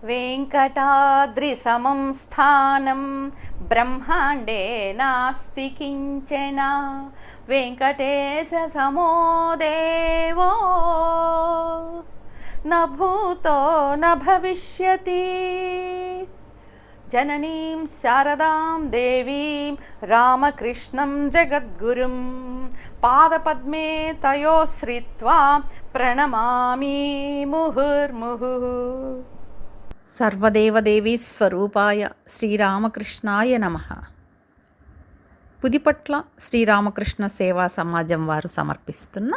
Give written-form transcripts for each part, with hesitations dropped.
వెంకటాద్రిసమం స్థానం బ్రహ్మాండే నాస్తి కించన వెంకటేశ సమో దేవో న భూతో న భవిష్యతి. జననీం శారదాం దేవీం రామకృష్ణం జగద్గురుం పాదపద్మే తయోశ్రిత్వా ప్రణమామి ముహుర్ముహుః. సర్వదేవదేవీ స్వరూపాయ శ్రీరామకృష్ణాయ నమః. పుదిపట్ల శ్రీరామకృష్ణ సేవా సమాజం వారు సమర్పిస్తున్న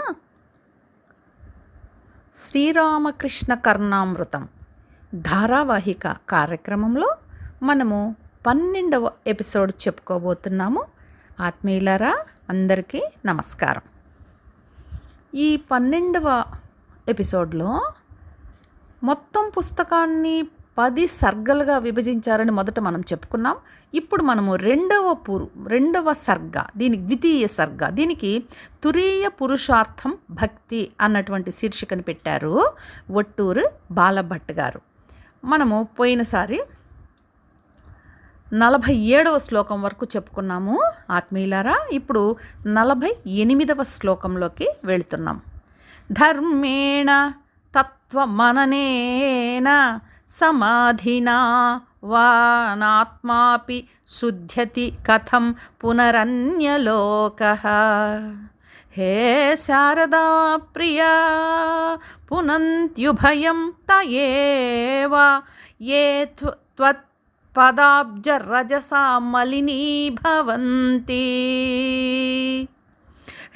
శ్రీరామకృష్ణ కర్ణామృతం ధారావాహిక కార్యక్రమంలో మనము 12వ ఎపిసోడ్ చెప్పుకోబోతున్నాము. ఆత్మీయులారా, అందరికీ నమస్కారం. ఈ 12వ ఎపిసోడ్లో మొత్తం పుస్తకాన్ని 10 సర్గలుగా విభజించారని మొదట మనం చెప్పుకున్నాం. ఇప్పుడు మనము రెండవ సర్గ, దీనికి ద్వితీయ సర్గ, దీనికి తురీయ పురుషార్థం భక్తి అన్నటువంటి శీర్షికను పెట్టారు ఒట్టూరు బాలభట్ గారు. మనము పోయినసారి 47వ శ్లోకం వరకు చెప్పుకున్నాము ఆత్మీయులారా. ఇప్పుడు 48వ శ్లోకంలోకి వెళుతున్నాం. ధర్మేణ తత్వమననేన సమాధినా వానాత్మాపి శుద్ధ్యతి కథం పునరన్యలోకః. హే శారదా ప్రియా పునంత్యుభయం తయేవ ఏ త్వత్పదాబ్జరజసా మలినీభవంతి.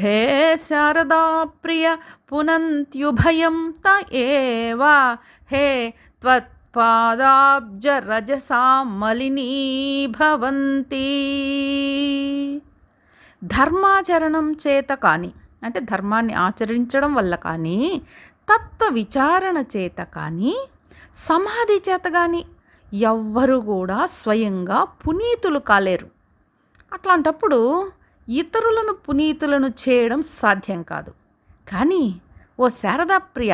హే శారదా ప్రియ పునంత్యుభయం తయేవ హే త్వత్పాదాబ్జరజసా మలినీభవంతి. ధర్మాచరణం చేత కానీ, అంటే ధర్మాన్ని ఆచరించడం వల్ల కానీ, తత్వ విచారణ చేత కానీ, సమాధి చేత కానీ ఎవ్వరు కూడా స్వయంగా పునీతులు కాలేరు. అట్లాంటప్పుడు ఇతరులను పునీతులను చేయడం సాధ్యం కాదు. కానీ ఓ శారదాప్రియ,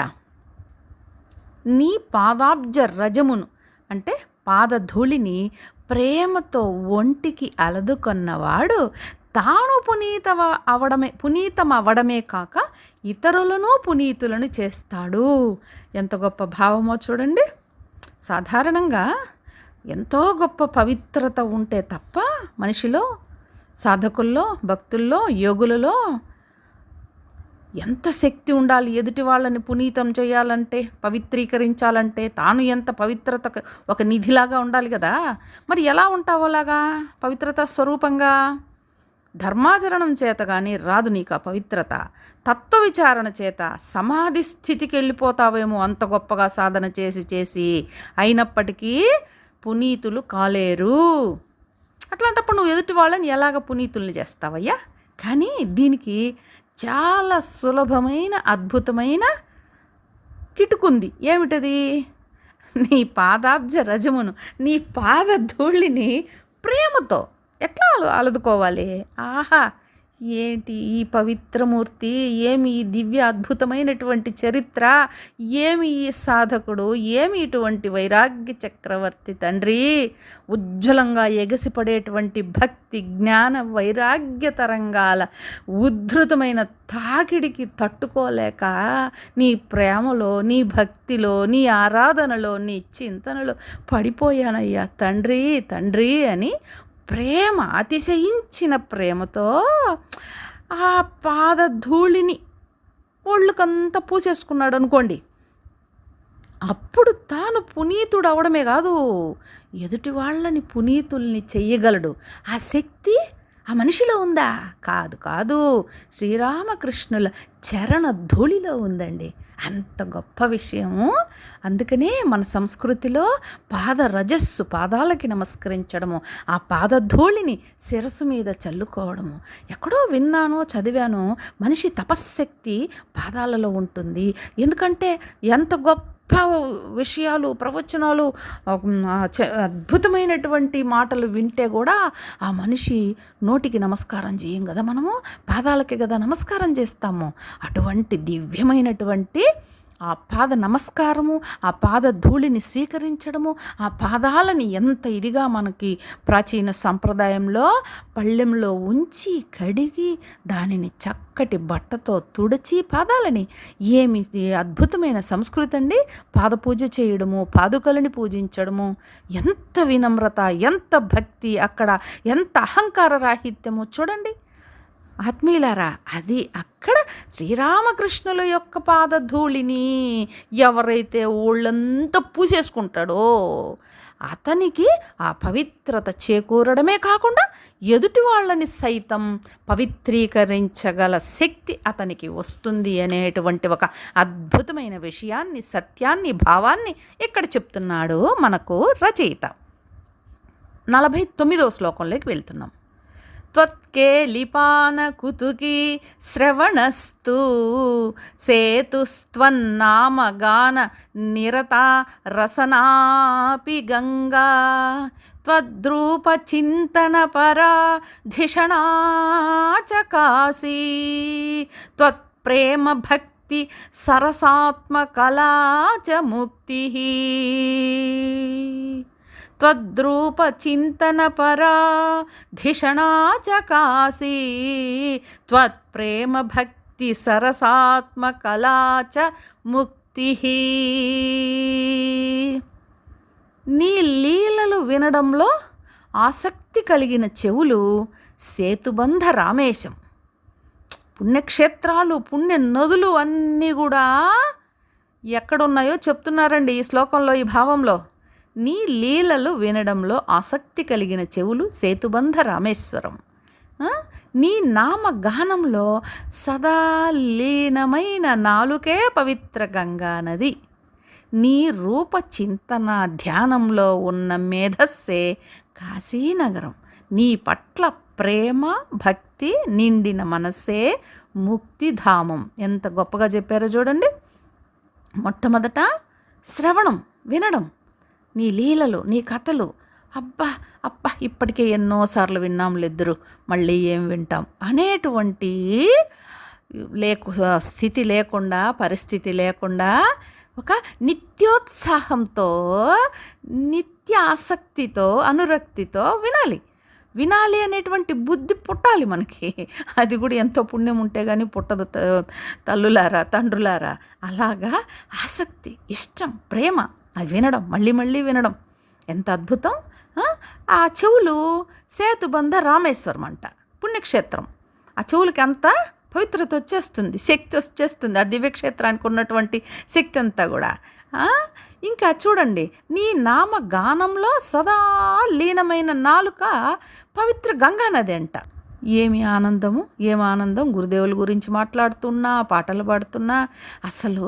నీ పాదాబ్జ రజమును అంటే పాదధూళిని ప్రేమతో ఒంటికి అలదుకొన్నవాడు తాను పునీతం అవడమే కాక ఇతరులను పునీతులను చేస్తాడు. ఎంత గొప్ప భావమో చూడండి. సాధారణంగా ఎంతో గొప్ప పవిత్రత ఉంటే తప్ప మనిషిలో, సాధకుల్లో, భక్తుల్లో, యోగులలో ఎంత శక్తి ఉండాలి ఎదుటి వాళ్ళని పునీతం చేయాలంటే, పవిత్రీకరించాలంటే. తాను ఎంత పవిత్రత ఒక నిధిలాగా ఉండాలి కదా. మరి ఎలా ఉంటావోలాగా పవిత్రత స్వరూపంగా? ధర్మాచరణం చేత కానీ రాదు నీకు ఆ పవిత్రత. తత్వ విచారణ చేత సమాధి స్థితికి వెళ్ళిపోతావేమో అంత గొప్పగా సాధన చేసి అయినప్పటికీ పునీతులు కాలేరు. అట్లాంటప్పుడు నువ్వు ఎదుటి వాళ్ళని ఎలాగ పునీతుల్ని చేస్తావయ్యా? కానీ దీనికి చాలా సులభమైన అద్భుతమైన కిటుకుంది. ఏమిటది? నీ పాదాబ్జ రజమును, నీ పాదధూళిని ప్రేమతో ఎట్లా అలదుకోవాలి? ఆహా, ఏంటి ఈ పవిత్రమూర్తి, ఏమి ఈ దివ్య అద్భుతమైనటువంటి చరిత్ర, ఏమి ఈ సాధకుడు, ఏమి ఇటువంటి వైరాగ్య చక్రవర్తి తండ్రి. ఉజ్వలంగా ఎగసిపడేటువంటి భక్తి జ్ఞాన వైరాగ్య తరంగాల ఉద్ధృతమైన తాకిడికి తట్టుకోలేక నీ ప్రేమలో, నీ భక్తిలో, నీ ఆరాధనలో, నీ చింతనలో పడిపోయానయ్యా తండ్రి తండ్రి అని ప్రేమ, అతిశయించిన ప్రేమతో ఆ పాదధూళిని ఒళ్ళకంతా పూసేసుకున్నాడు అనుకోండి. అప్పుడు తాను పునీతుడు అవడమే కాదు, ఎదుటి వాళ్ళని పునీతుల్ని చెయ్యగలడు. ఆ శక్తి ఆ మనిషిలో ఉందా? కాదు కాదు, శ్రీరామకృష్ణుల చరణ ధూళిలో ఉందండి. అంత గొప్ప విషయము. అందుకనే మన సంస్కృతిలో రజస్సు, పాదాలకి నమస్కరించడము, ఆ పాదధూళిని శిరస్సు మీద చల్లుకోవడము. ఎక్కడో విన్నానో చదివానో, మనిషి తపశ్శక్తి పాదాలలో ఉంటుంది. ఎందుకంటే ఎంత గొప్ప విషయాలు, ప్రవచనాలు, అద్భుతమైనటువంటి మాటలు వింటే కూడా ఆ మనిషి నోటికి నమస్కారం చేయం కదా, మనము పాదాలకి కదా నమస్కారం చేస్తాము. అటువంటి దివ్యమైనటువంటి ఆ పాద నమస్కారము, ఆ పాద ధూళిని స్వీకరించడము, ఆ పాదాలని ఎంత ఇదిగా మనకి ప్రాచీన సంప్రదాయంలో పళ్ళెంలో ఉంచి కడిగి దానిని చక్కటి బట్టతో తుడిచి పాదాలని, ఏమి అద్భుతమైన సంస్కృతి అండి. పాదపూజ చేయడము, పాదుకలని పూజించడము, ఎంత వినమ్రత, ఎంత భక్తి, అక్కడ ఎంత అహంకార రాహిత్యము చూడండి ఆత్మీయులారా. అది అక్కడ శ్రీరామకృష్ణుల యొక్క పాదధూళిని ఎవరైతే ఊళ్ళంతా పూసేసుకుంటాడో అతనికి ఆ పవిత్రత చేకూరడమే కాకుండా ఎదుటి వాళ్ళని సైతం పవిత్రీకరించగల శక్తి అతనికి వస్తుంది అనేటువంటి ఒక అద్భుతమైన విషయాన్ని, సత్యాన్ని, భావాన్ని ఇక్కడ చెప్తున్నాడు మనకు రచయిత. 49వ శ్లోకంలోకి వెళ్తున్నాం. త్వత్కేలిపానకుతుకీ శ్రవణస్తు సేతుస్త్వన్నామగాన నిరతా రసనాపి గంగా త్వద్రూపచింతనపరా ధిషణా చ కాశీ త్వత్ప్రేమ భక్తి సరసాత్మకలా చ ముక్తిః త్వద్రూపచింతనపరా ధిషణా చ కాశీ త్వత్ప్రేమ భక్తి సరసాత్మకలా చ ముక్తిః. నీ లీలలు వినడంలో ఆసక్తి కలిగిన చెవులు సేతుబంధ రామేశం. పుణ్యక్షేత్రాలు, పుణ్య నదులు అన్నీ కూడా ఎక్కడున్నాయో చెప్తున్నారండి ఈ శ్లోకంలో, ఈ భావంలో. నీ లీలలు వినడంలో ఆసక్తి కలిగిన చెవులు సేతుబంధ రామేశ్వరం. నీ నామగానంలో సదా లీనమైన నాలుకే పవిత్ర గంగా నది. నీ రూప చింతన ధ్యానంలో ఉన్న మేధస్సే కాశీనగరం. నీ పట్ల ప్రేమ భక్తి నిండిన మనస్సే ముక్తిధామం. ఎంత గొప్పగా చెప్పారో చూడండి. మొట్టమొదట శ్రవణం, వినడం, నీ లీలలు, నీ కథలు. అబ్బా అబ్బా ఇప్పటికే ఎన్నోసార్లు విన్నాంలిద్దరు, మళ్ళీ ఏం వింటాం అనేటువంటి స్థితి లేకుండా, పరిస్థితి లేకుండా ఒక నిత్యోత్సాహంతో, నిత్య ఆసక్తితో, అనురక్తితో వినాలి అనేటువంటి బుద్ధి పుట్టాలి మనకి. అది కూడా ఎంతో పుణ్యం ఉంటే కానీ పుట్టదు తల్లులారా, తండ్రులారా. అలాగా ఆసక్తి, ఇష్టం, ప్రేమ, అది వినడం, మళ్ళీ మళ్ళీ వినడం ఎంత అద్భుతం. ఆ చెవులు సేతుబంధ రామేశ్వరం అంట, పుణ్యక్షేత్రం. ఆ చెవులకి అంత పవిత్రత వచ్చేస్తుంది, శక్తి వచ్చేస్తుంది, ఆ దివ్యక్షేత్రానికి ఉన్నటువంటి శక్తి అంతా కూడా. ఇంకా చూడండి, నీ నామగానంలో సదా లీనమైన నాలుక పవిత్ర గంగానది అంట. ఏమి ఆనందము, ఏమి ఆనందం. గురుదేవుల గురించి మాట్లాడుతున్నా, పాటలు పాడుతున్నా, అసలు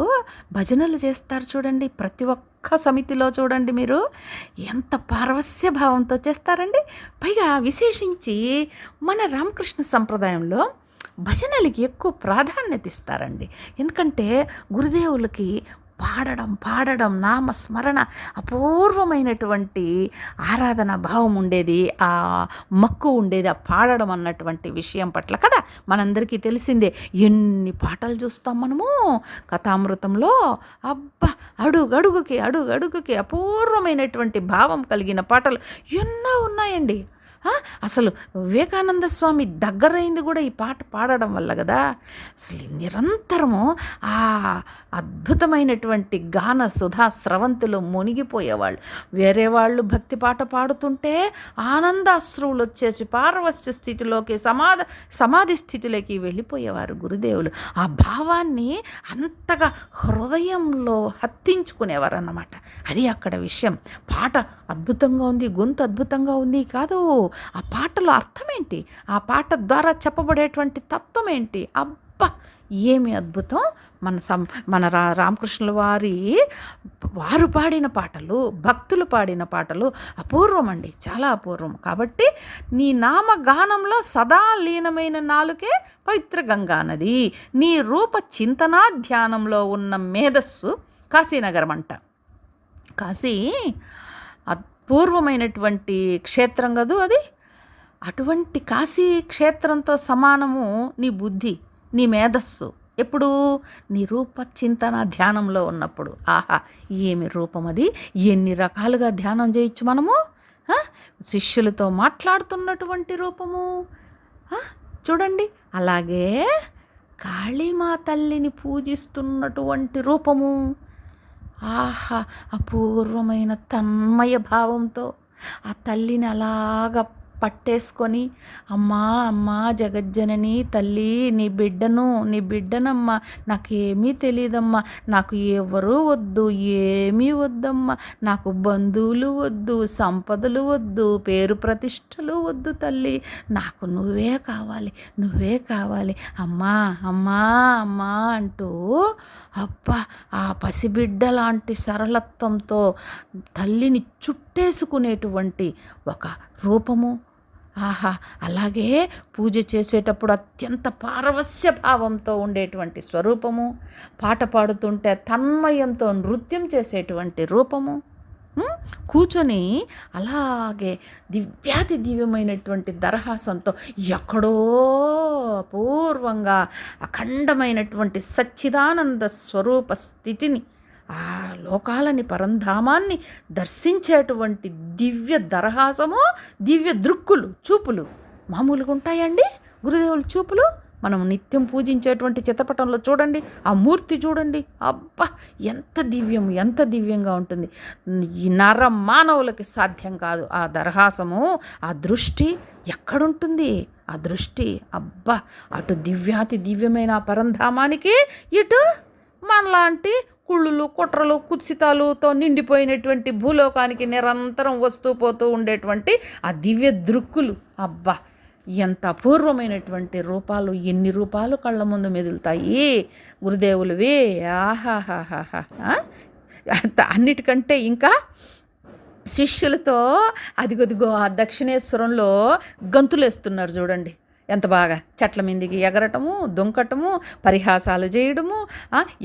భజనలు చేస్తారు చూడండి. ప్రతి ఒక్క సమితిలో చూడండి మీరు ఎంత పారవస్య భావంతో చేస్తారండి. పైగా విశేషించి మన రామకృష్ణ సంప్రదాయంలో భజనలకి ఎక్కువ ప్రాధాన్యత ఇస్తారండి. ఎందుకంటే గురుదేవులకి పాడడం నామస్మరణ అపూర్వమైనటువంటి ఆరాధన భావం ఉండేది, ఆ మక్కు ఉండేది, ఆ పాడడం అన్నటువంటి విషయం పట్ల కదా. మనందరికీ తెలిసిందే. ఎన్ని పాటలు చూస్తాం మనము కథామృతంలో. అబ్బా అడుగడుగుకి అపూర్వమైనటువంటి భావం కలిగిన పాటలు ఎన్నో ఉన్నాయండి. అసలు వివేకానంద స్వామి దగ్గరైంది కూడా ఈ పాట పాడడం వల్ల కదా. అసలు నిరంతరము ఆ అద్భుతమైనటువంటి గాన సుధా స్రవంతిలో మునిగిపోయేవాళ్ళు. వేరే వాళ్ళు భక్తి పాట పాడుతుంటే ఆనందాశ్రువులు వచ్చేసి పారవస్య స్థితిలోకి, సమాధి స్థితిలోకి వెళ్ళిపోయేవారు గురుదేవులు. ఆ భావాన్ని అంతగా హృదయంలో హత్తించుకునేవారు అన్నమాట. అది అక్కడ విషయం. పాట అద్భుతంగా ఉంది, గొంతు అద్భుతంగా ఉంది కాదు, ఆ పాటలో అర్థం ఏంటి, ఆ పాట ద్వారా చెప్పబడేటువంటి తత్వం ఏంటి. అబ్బా ఏమి అద్భుతం. మన రామకృష్ణుల వారు పాడిన పాటలు, భక్తులు పాడిన పాటలు అపూర్వం అండి, చాలా అపూర్వం. కాబట్టి నీ నామగానంలో సదా లీనమైన నాలుకే పవిత్ర గంగా నది. నీ రూప చింతనా ధ్యానంలో ఉన్న మేధస్సు కాశీనగరం అంట. కాశీ అపూర్వమైనటువంటి క్షేత్రం కదూ అది. అటువంటి కాశీ క్షేత్రంతో సమానము నీ బుద్ధి, నీ మేధస్సు, ఎప్పుడు నిరూప చింతన ధ్యానంలో ఉన్నప్పుడు. ఆహా, ఏమి రూపం అది! ఎన్ని రకాలుగా ధ్యానం చేయొచ్చు మనము. శిష్యులతో మాట్లాడుతున్నటువంటి రూపము చూడండి. అలాగే కాళీమా తల్లిని పూజిస్తున్నటువంటి రూపము. ఆహా, అపూర్వమైన తన్మయ భావంతో ఆ తల్లిని అలాగా పట్టేసుకొని, అమ్మా అమ్మా జగజ్జనని తల్లి, నీ బిడ్డనమ్మా, నాకేమీ తెలియదమ్మా, నాకు ఎవరూ వద్దు, ఏమీ వద్దమ్మా, నాకు బంధువులు వద్దు, సంపదలు వద్దు, పేరు ప్రతిష్టలు వద్దు తల్లి, నాకు నువ్వే కావాలి అమ్మా అమ్మా అమ్మా అంటూ అబ్బా ఆ పసిబిడ్డ లాంటి సరళత్వంతో తల్లిని చుట్టేసుకునేటువంటి ఒక రూపము. ఆహా, అలాగే పూజ చేసేటప్పుడు అత్యంత పారవస్య భావంతో ఉండేటువంటి స్వరూపము, పాట పాడుతుంటే తన్మయంతో నృత్యం చేసేటువంటి రూపము, కూర్చొని అలాగే దివ్యాతి దివ్యమైనటువంటి దరహాసంతో ఎక్కడో అపూర్వంగా అఖండమైనటువంటి సచ్చిదానంద స్వరూప స్థితిని, ఆ లోకాలని పరంధామాన్ని దర్శించేటువంటి దివ్య దరహాసము, దివ్య దృక్కులు, చూపులు మామూలుగా ఉంటాయండి గురుదేవుల చూపులు? మనం నిత్యం పూజించేటువంటి చిత్రపటంలో చూడండి, ఆ మూర్తి చూడండి, అబ్బా ఎంత దివ్యంగా ఉంటుంది. ఈ మానవులకి సాధ్యం కాదు ఆ దరహాసము, ఆ దృష్టి ఎక్కడుంటుంది? ఆ దృష్టి అబ్బా, అటు దివ్యాతి దివ్యమైన పరంధామానికి, ఇటు మనలాంటి కుళ్ళులు కుట్రలు కుత్సితాలుతో నిండిపోయినటువంటి భూలోకానికి నిరంతరం వస్తూ పోతూ ఉండేటువంటి ఆ దివ్య దృక్కులు. అబ్బా, ఎంత అపూర్వమైనటువంటి రూపాలు, ఎన్ని రూపాలు కళ్ళ ముందు మెదులుతాయి గురుదేవులవి. ఆహాహాహా. అన్నిటికంటే ఇంకా శిష్యులతో అదిగొదిగో ఆ దక్షిణేశ్వరంలో గంతులేస్తున్నారు చూడండి, ఎంత బాగా చెట్ల మీదికి ఎగరటము, దుంకటము, పరిహాసాలు చేయడము,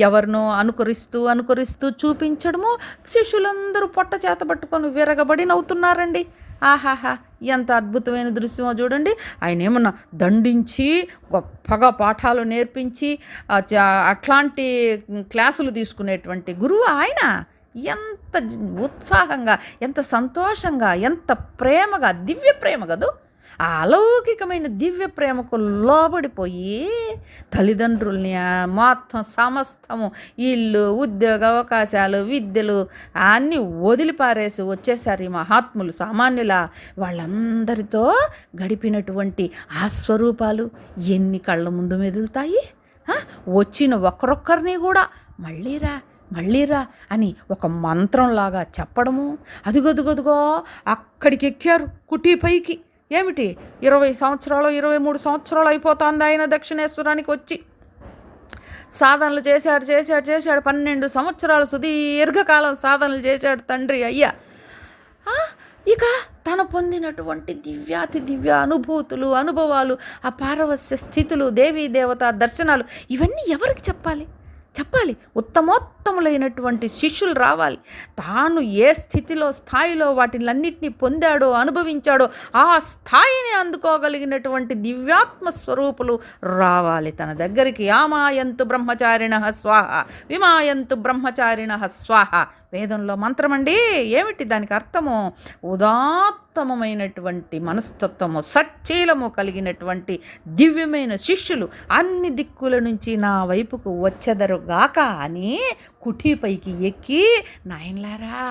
ఎవరినో అనుకరిస్తూ చూపించడము, శిష్యులందరూ పొట్ట చేత పట్టుకొని విరగబడి నవ్వుతున్నారండి. ఆహాహా, ఎంత అద్భుతమైన దృశ్యమో చూడండి. ఆయన ఏమన్నా దండించి గొప్పగా పాఠాలు నేర్పించి అట్లాంటి క్లాసులు తీసుకునేటువంటి గురువు ఆయన. ఎంత ఉత్సాహంగా, ఎంత సంతోషంగా, ఎంత ప్రేమగా, దివ్య ప్రేమ కదూ. ఆ అలౌకికమైన దివ్య ప్రేమకు లోబడిపోయి తల్లిదండ్రుల్ని మొత్తం సమస్తము, ఇల్లు, ఉద్యోగ అవకాశాలు, విద్యలు అన్నీ వదిలిపారేసి వచ్చేసారు ఈ మహాత్ములు. సామాన్యుల వాళ్ళందరితో గడిపినటువంటి ఆ స్వరూపాలు ఎన్ని కళ్ళ ముందు మెదులుతాయి. వచ్చిన ఒక్కరొక్కరిని కూడా మళ్ళీరా అని ఒక మంత్రంలాగా చెప్పడము. అదిగొదిగొదిగో అక్కడికి ఎక్కారు కుటీ పైకి. ఏమిటి 20 సంవత్సరాలు 23 సంవత్సరాలు అయిపోతుంది ఆయన దక్షిణేశ్వరానికి వచ్చి. సాధనలు చేశాడు 12 సంవత్సరాలు సుదీర్ఘకాలం సాధనలు చేశాడు తండ్రి అయ్యా. ఇక తను పొందినటువంటి దివ్యాతి దివ్య అనుభవాలు, ఆ పారవస్య స్థితులు, దేవీ దేవతా దర్శనాలు, ఇవన్నీ ఎవరికి చెప్పాలి? ఉత్తమోత్తములైనటువంటి శిష్యులు రావాలి. తాను ఏ స్థాయిలో వాటిలన్నింటినీ పొందాడో, అనుభవించాడో ఆ స్థాయిని అందుకోగలిగినటువంటి దివ్యాత్మ స్వరూపులు రావాలి తన దగ్గరికి. ఆమాయంతు బ్రహ్మచారిణః స్వాహ, విమాయంతు బ్రహ్మచారిణః స్వాహ. వేదంలో మంత్రమండి. ఏమిటి దానికి అర్థము? ఉదాత్తమమైనటువంటి మనస్తత్వము, సచ్చీలము కలిగినటువంటి దివ్యమైన శిష్యులు అన్ని దిక్కుల నుంచి నా వైపుకు వచ్చెదరుగాక అని కుటీపైకి ఎక్కి, నాయనలారా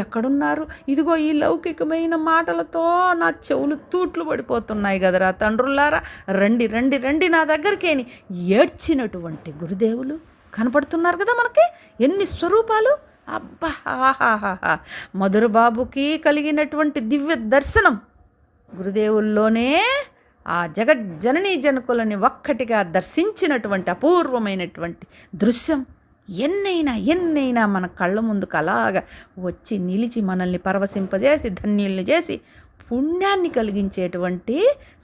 ఎక్కడున్నారు? ఇదిగో ఈ లౌకికమైన మాటలతో నా చెవులు తూట్లు పడిపోతున్నాయి కదరా తండ్రులారా, రండి నా దగ్గరికేని ఏడ్చినటువంటి గురుదేవులు కనపడుతున్నారు కదా మనకి. ఎన్ని స్వరూపాలు! అబ్బా, ఆహాహా. మధురబాబుకి కలిగినటువంటి దివ్య దర్శనం గురుదేవుల్లోనే ఆ జగజ్జననీ జనకులని ఒక్కటిగా దర్శించినటువంటి అపూర్వమైనటువంటి దృశ్యం ఎన్నైనా మన కళ్ళ ముందుకు అలాగా వచ్చి నిలిచి మనల్ని పరవశింపజేసి ధన్యుల్ని చేసి పుణ్యాన్ని కలిగించేటువంటి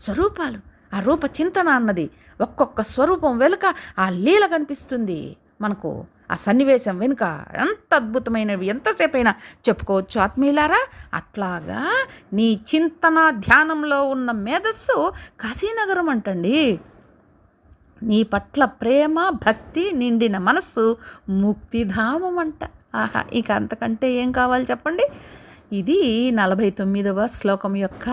స్వరూపాలు. ఆ రూప చింతన అన్నది ఒక్కొక్క స్వరూపం వెనుక ఆ లీల కనిపిస్తుంది మనకు. ఆ సన్నివేశం వెనుక ఎంత అద్భుతమైనవి, ఎంతసేపైనా చెప్పుకోవచ్చు ఆత్మీయులారా. అట్లాగా నీ చింతన ధ్యానంలో ఉన్న మేధస్సు కాశీనగరం అంటండి. నీ పట్ల ప్రేమ భక్తి నిండిన మనస్సు ముక్తిధామం అంట. ఆహా, ఇక అంతకంటే ఏం కావాలి చెప్పండి. ఇది 49వ శ్లోకం యొక్క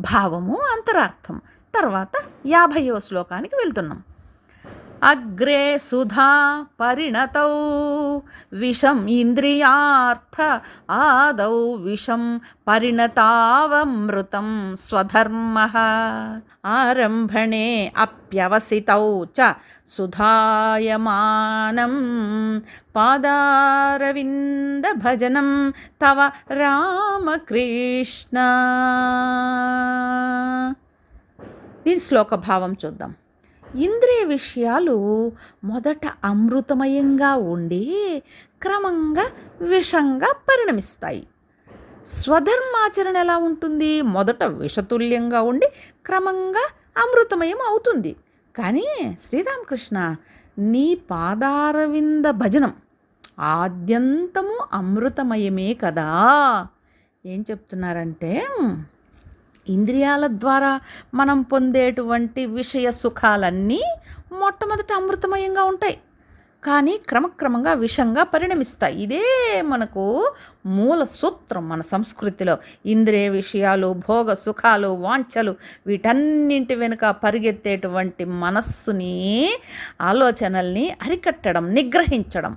భావము, అంతరార్థం. తర్వాత 50వ శ్లోకానికి వెళ్తున్నాం. అగ్రే సుధా పరిణతౌ విషం ఇంద్రియార్థ ఆదౌ విషం పరిణతావమృతం స్వధర్మః ఆరంభణే అప్యవసితౌ చ సుధాయమానం పాదారవింద భజనం తవ రామకృష్ణ. దీని శ్లోక భావం చూద్దాం. ఇంద్రియ విషయాలు మొదట అమృతమయంగా ఉండి క్రమంగా విషంగా పరిణమిస్తాయి. స్వధర్మాచరణ ఎలా ఉంటుంది? మొదట విషతుల్యంగా ఉండి క్రమంగా అమృతమయం అవుతుంది. కానీ శ్రీరామకృష్ణ, నీ పాదారవింద భజనం ఆద్యంతము అమృతమయమే కదా. ఏం చెప్తున్నారంటే, ఇంద్రియాల ద్వారా మనం పొందేటువంటి విషయ సుఖాలన్నీ మొట్టమొదట అమృతమయంగా ఉంటాయి, కానీ క్రమక్రమంగా విషంగా పరిణమిస్తాయి. ఇదే మనకు మూల సూత్రం మన సంస్కృతిలో. ఇంద్రియ విషయాలు, భోగ సుఖాలు, వాంఛలు, వీటన్నింటి వెనుక పరిగెత్తేటువంటి మనస్సుని, ఆలోచనల్ని అరికట్టడం, నిగ్రహించడం.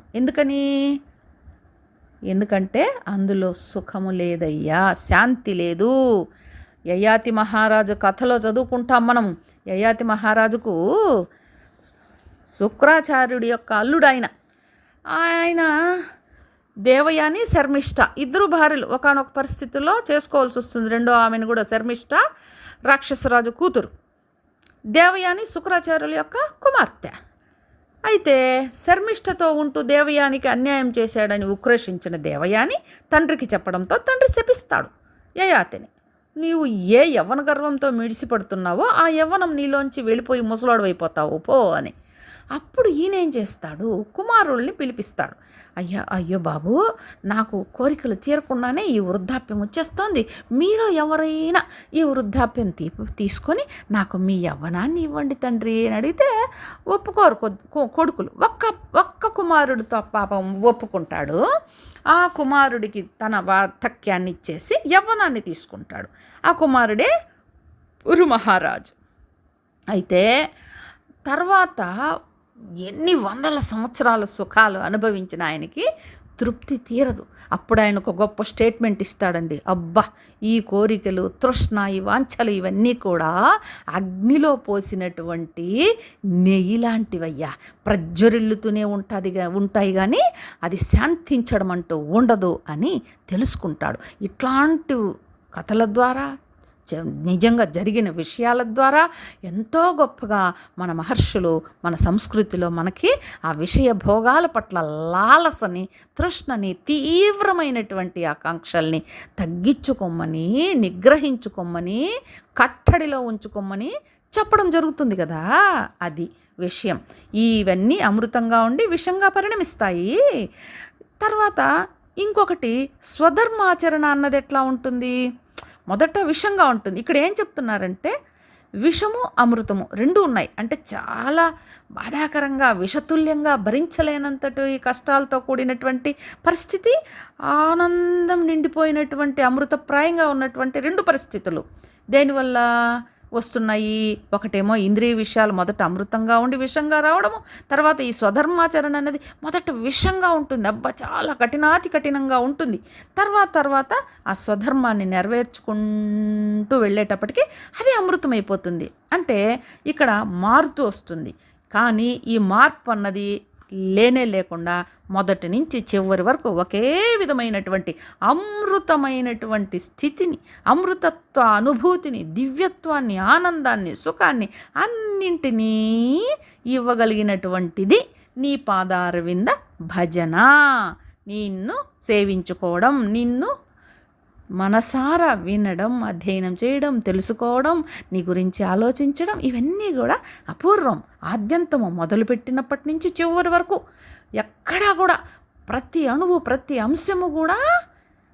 ఎందుకంటే అందులో సుఖము లేదయ్యా, శాంతి లేదు. యయాతి మహారాజు కథలో చదువుకుంటాం మనం. యయాతి మహారాజుకు శుక్రాచార్యుడి యొక్క అల్లుడు ఆయన దేవయాని, శర్మిష్ఠ ఇద్దరు భార్యలు ఒకానొక పరిస్థితుల్లో చేసుకోవాల్సి వస్తుంది. రెండో ఆమెను కూడా శర్మిష్ఠ రాక్షసరాజు కూతురు. దేవయాని శుక్రాచార్యుల యొక్క కుమార్తె. అయితే శర్మిష్ఠతో ఉంటూ దేవయానికి అన్యాయం చేశాడని ఉక్రోషించిన దేవయాని తండ్రికి చెప్పడంతో తండ్రి శపిస్తాడు యయాతిని. నీవు ఏ యవ్వన గర్వంతో మిడిసిపడుతున్నావో ఆ యవ్వనం నీలోంచి వెళ్ళిపోయి ముసలాడు అయిపోతావు పో అని. అప్పుడు ఈయనేం చేస్తాడు, కుమారుల్ని పిలిపిస్తాడు. అయ్యో బాబు, నాకు కోరికలు తీరకుండానే ఈ వృద్ధాప్యం వచ్చేస్తోంది. మీలో ఎవరైనా ఈ వృద్ధాప్యం తీసుకొని నాకు మీ యవ్వనాన్ని ఇవ్వండి తండ్రి అని అడిగితే ఒప్పుకోరు కొడుకులు. ఒక్క కుమారుడితో పాపం ఒప్పుకుంటాడు. ఆ కుమారుడికి తన వార్ధక్యాన్ని ఇచ్చేసి యవ్వనాన్ని తీసుకుంటాడు. ఆ కుమారుడే ఉరు మహారాజు. అయితే తర్వాత ఎన్ని వందల సంవత్సరాల సుఖాలు అనుభవించిన ఆయనకి తృప్తి తీరదు. అప్పుడు ఆయన ఒక గొప్ప స్టేట్మెంట్ ఇస్తాడండి. అబ్బా, ఈ కోరికలు, తృష్ణ, ఈ వాంఛలు ఇవన్నీ కూడా అగ్నిలో పోసినటువంటి నెయ్యి లాంటివయ్యా, ప్రజ్వరిల్లుతూనే ఉంటాయి కానీ అది శాంతించడం అంటూ ఉండదు అని తెలుసుకుంటాడు. ఇట్లాంటి కథల ద్వారా, నిజంగా జరిగిన విషయాల ద్వారా ఎంతో గొప్పగా మన మహర్షులు మన సంస్కృతిలో మనకి ఆ విషయ భోగాల పట్ల లాలసని, తృష్ణని, తీవ్రమైనటువంటి ఆకాంక్షల్ని తగ్గించుకోమని, నిగ్రహించుకోమని, కట్టడిలో ఉంచుకోమని చెప్పడం జరుగుతుంది కదా. అది విషయం. ఇవన్నీ అమృతంగా ఉండి విషంగా పరిణమిస్తాయి. తర్వాత ఇంకొకటి, స్వధర్మాచరణ అన్నది ఎట్లా ఉంటుంది? మొదట విషంగా ఉంటుంది. ఇక్కడ ఏం చెప్తున్నారంటే, విషము అమృతము రెండు ఉన్నాయి. అంటే చాలా బాధాకరంగా, విషతుల్యంగా, భరించలేనంతటి కష్టాలతో కూడినటువంటి పరిస్థితి, ఆనందం నిండిపోయినటువంటి అమృతప్రాయంగా ఉన్నటువంటి రెండు పరిస్థితులు దేనివల్ల వస్తున్నాయి? ఒకటేమో ఇంద్రియ విషయాలు మొదట అమృతంగా ఉండి విషంగా రావడము. తర్వాత ఈ స్వధర్మాచరణ అనేది మొదట విషంగా ఉంటుంది. అబ్బా, చాలా కఠినంగా ఉంటుంది. తర్వాత ఆ స్వధర్మాన్ని నెరవేర్చుకుంటూ వెళ్ళేటప్పటికి అది అమృతమైపోతుంది. అంటే ఇక్కడ మారుతూ వస్తుంది. కానీ ఈ మార్పు అన్నది లేకుండా మొదటి నుంచి చివరి వరకు ఒకే విధమైనటువంటి అమృతమైనటువంటి స్థితిని, అమృతత్వ అనుభూతిని, దివ్యత్వాన్ని, ఆనందాన్ని, సుఖాన్ని అన్నింటినీ ఇవ్వగలిగినటువంటిది నీ పాదారవింద భజన. నిన్ను సేవించుకోవడం, నిన్ను మనసారా వినడం, అధ్యయనం చేయడం, తెలుసుకోవడం, నీ గురించి ఆలోచించడం, ఇవన్నీ కూడా అపూర్వం. ఆద్యంతము మొదలుపెట్టినప్పటి నుంచి చివరి వరకు ఎక్కడా కూడా ప్రతి అణువు, ప్రతి అంశము కూడా,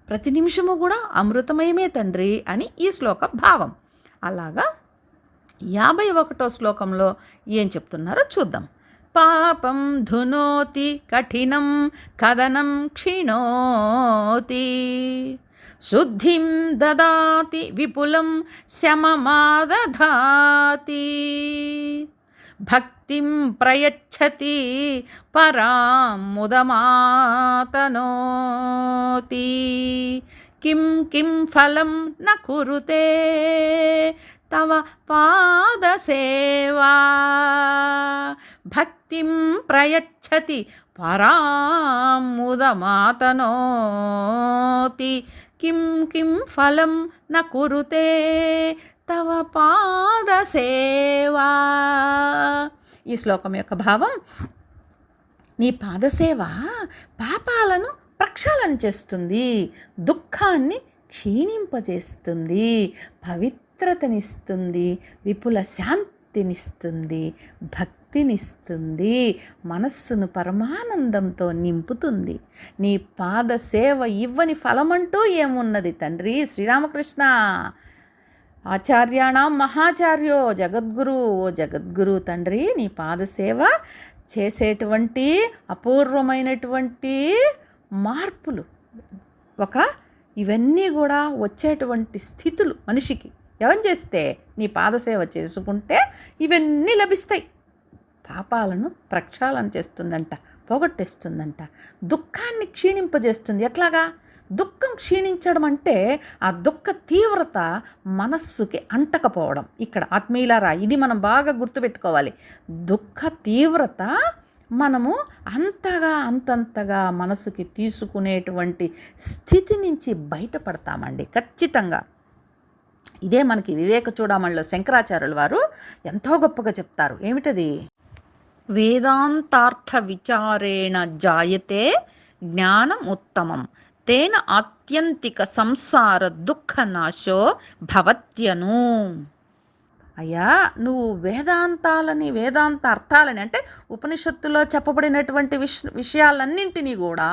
ప్రతి నిమిషము కూడా అమృతమయమే తండ్రి అని ఈ శ్లోక భావం. అలాగా 51వ శ్లోకంలో ఏం చెప్తున్నారో చూద్దాం. పాపం ధునోతి కఠినం కదనం క్షిణోతి శుద్ధిం దదాతి విపులం శమమాదధాతి భక్తిం ప్రయచ్చతి పరాం ముదమాతనోతి కిం కిం ఫలం న కురుతే తవ పాదసేవా భక్తిం ప్రయచ్చతి పరాం ముదమాతనోతి కిం కిం ఫలం న కురుతే తవ పాదసేవా. ఈ శ్లోకం యొక్క భావం, నీ పాదసేవ పాపాలను ప్రక్షాళన చేస్తుంది, దుఃఖాన్ని క్షీణింపజేస్తుంది, పవిత్రతనిస్తుంది, విపుల శాంతినిస్తుంది, భక్తినిస్తుంది, మనస్సును పరమానందంతో నింపుతుంది. నీ పాదసేవ ఇవ్వని ఫలమంటూ ఏమున్నది తండ్రి శ్రీరామకృష్ణ. ఆచార్యాణం మహాచార్యో జగద్గురు, ఓ జగద్గురు తండ్రి, నీ పాదసేవ చేసేటువంటి అపూర్వమైనటువంటి మార్పులు, ఇవన్నీ కూడా వచ్చేటువంటి స్థితులు మనిషికి ఏమని చేస్తే, నీ పాదసేవ చేసుకుంటే ఇవన్నీ లభిస్తాయి. పాపాలను ప్రక్షాళన చేస్తుందంట, పోగొట్టేస్తుందంట, దుఃఖాన్ని క్షీణింపజేస్తుంది. ఎట్లాగా? దుఃఖం క్షీణించడం అంటే ఆ దుఃఖ తీవ్రత మనస్సుకి అంటకపోవడం. ఇక్కడ ఆత్మీయులారా, ఇది మనం బాగా గుర్తుపెట్టుకోవాలి. దుఃఖ తీవ్రత మనము అంతంతగా మనసుకి తీసుకునేటువంటి స్థితి నుంచి బయటపడతామండి ఖచ్చితంగా. ఇదే మనకి వివేక చూడమణిలో శంకరాచార్యుల వారు ఎంతో గొప్పగా చెప్తారు. ఏమిటది? వేదాంతార్థ విచారేణ జాయతే జ్ఞానం ఉత్తమం తేన ఆత్యంతిక సంసార దుఃఖ నాశో భవత్యను. అయ్యా, నువ్వు వేదాంత అర్థాలని అంటే ఉపనిషత్తులో చెప్పబడినటువంటి విషయాలన్నింటినీ కూడా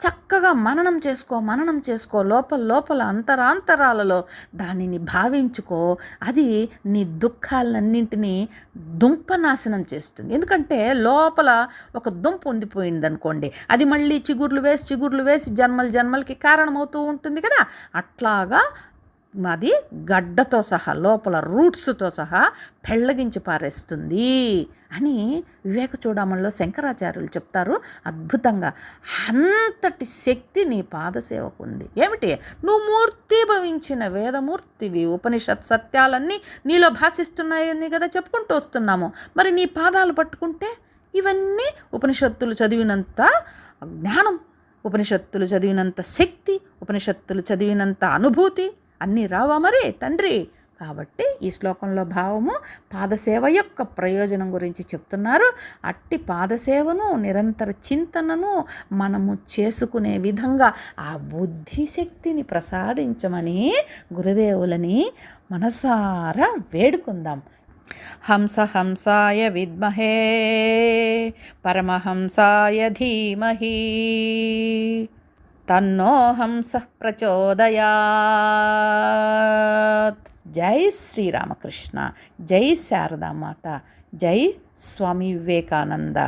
చక్కగా మననం చేసుకో, లోపల అంతరాంతరాలలో దానిని భావించుకో. అది నీ దుఃఖాలన్నింటినీ దుంపనాశనం చేస్తుంది. ఎందుకంటే లోపల ఒక దుంప ఉండిపోయింది అనుకోండి, అది మళ్ళీ చిగుర్లు వేసి జన్మలకి కారణమవుతూ ఉంటుంది కదా. అట్లాగా అది గడ్డతో సహా, లోపల రూట్స్తో సహా పెళ్ళగించి పారేస్తుంది అని వివేక చూడమణిలో శంకరాచార్యులు చెప్తారు అద్భుతంగా. అంతటి శక్తి నీ పాదసేవకు ఉంది. ఏమిటి? నువ్వు మూర్తిభవించిన వేదమూర్తివి, ఉపనిషత్ సత్యాలన్నీ నీలో భాషిస్తున్నాయని కదా చెప్పుకుంటూ వస్తున్నాము. మరి నీ పాదాలు పట్టుకుంటే ఇవన్నీ ఉపనిషత్తులు చదివినంత జ్ఞానం, ఉపనిషత్తులు చదివినంత శక్తి, ఉపనిషత్తులు చదివినంత అనుభూతి అన్నీ రావా మరి తండ్రి? కాబట్టి ఈ శ్లోకంలో భావము పాదసేవ యొక్క ప్రయోజనం గురించి చెప్తున్నారు. అట్టి పాదసేవను, నిరంతర చింతనను మనము చేసుకునే విధంగా ఆ బుద్ధిశక్తిని ప్రసాదించమని గురుదేవులని మనసారా వేడుకుందాం. హంసాయ విద్మహే పరమహంసాయ ధీమహి తన్నో హంస ప్రచోదయాత్. జై శ్రీరామకృష్ణ, జై శారదామాత, జై స్వామి వివేకానంద.